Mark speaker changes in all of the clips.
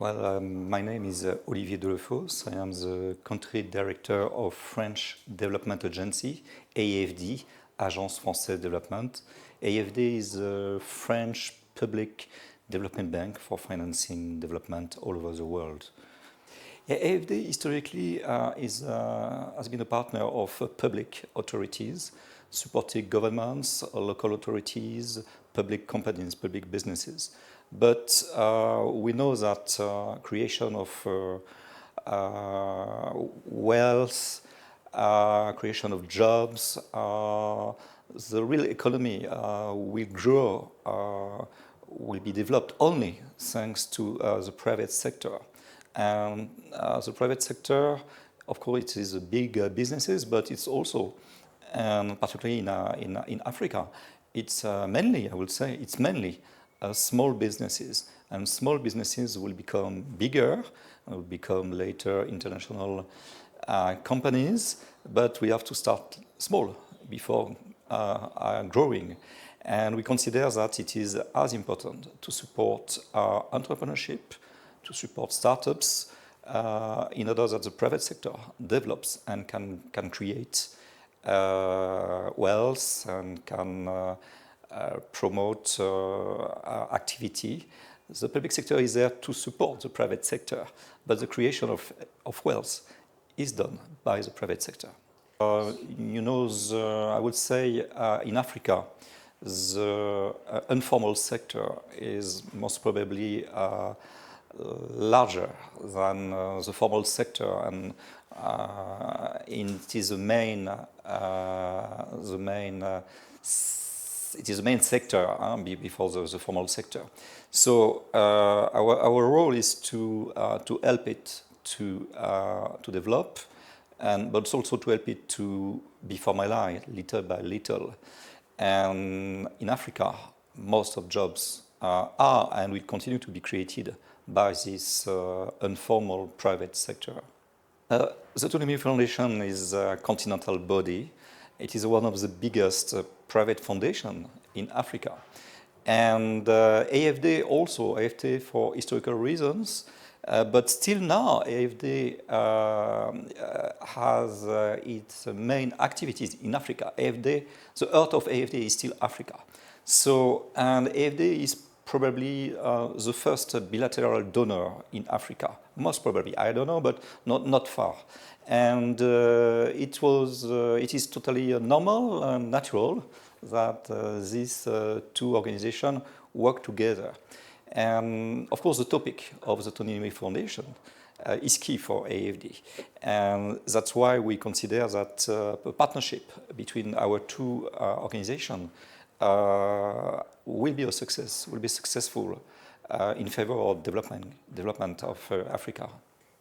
Speaker 1: My name is Olivier Delafosse. I am the country director of French Development Agency, AFD, Agence Française de Développement. AFD is a French public development bank for financing development all over the world. AFD historically has been a partner of public authorities, supporting governments, local authorities, public companies, public businesses. But we know that creation of wealth, creation of jobs, the real economy will grow, will be developed only thanks to the private sector. And the private sector, of course, it is big businesses, but it's also, and particularly in Africa, it's mainly, I would say, it's mainly small businesses. And small businesses will become bigger, will become later international companies, but we have to start small before growing. And we consider that it is as important to support entrepreneurship, to support startups, in order that the private sector develops and can create wealth and can promote activity. The public sector is there to support the private sector, but the creation of wealth is done by the private sector. I would say in Africa, the informal sector is most probably larger than the formal sector, and it is the main sector before the formal sector. So our role is to help it to develop, but also to help it to be formalized little by little. And in Africa, most of jobs are and will continue to be created by this informal private sector. The Tony Elumelu Foundation is a continental body. It is one of the biggest private foundations in Africa. And AFD also, AFD for historical reasons, but still now AFD has its main activities in Africa. AFD, the heart of AFD is still Africa. So, and AFD is probably the first bilateral donor in Africa. Most probably, I don't know, but not far. And it is totally normal and natural that these two organizations work together. And of course, the topic of the Tony Elumelu Foundation is key for AFD. And that's why we consider that a partnership between our two organizations will be a success, will be successful in favor of development of Africa.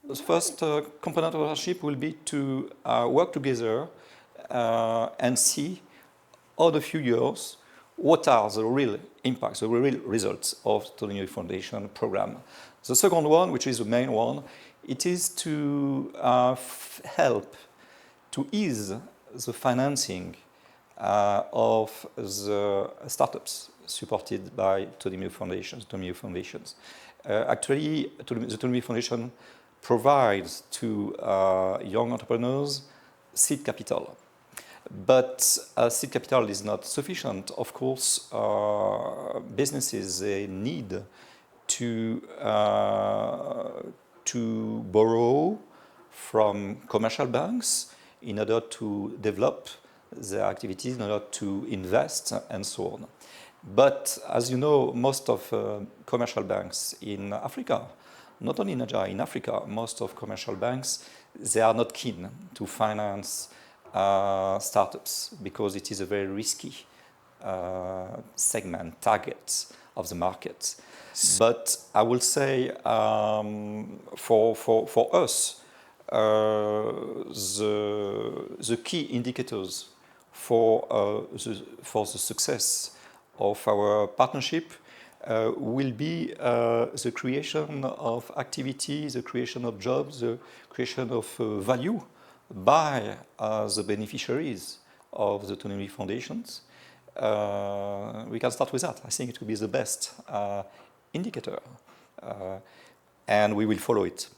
Speaker 1: The first component of partnership will be to work together and see over the few years what are the real impacts, the real results of Tony Elumelu Foundation program. The second one, which is the main one, it is to help to ease the financing of the startups supported by Tony Elumelu Foundations, Tony Elumelu Foundations. Actually, the Tony Elumelu Foundation provides to young entrepreneurs seed capital. But seed capital is not sufficient. Of course, businesses they need to borrow from commercial banks in order to develop their activities, in order to invest, and so on. But as you know, most of commercial banks in Africa, not only in Nigeria, in Africa, most of commercial banks, they are not keen to finance startups because it is a very risky segment, target of the market. But I will say for us, the key indicators for the success of our partnership will be the creation of activity, the creation of jobs, the creation of value by the beneficiaries of the Tony Elumelu Foundations. We can start with that. I think it will be the best indicator. and we will follow it.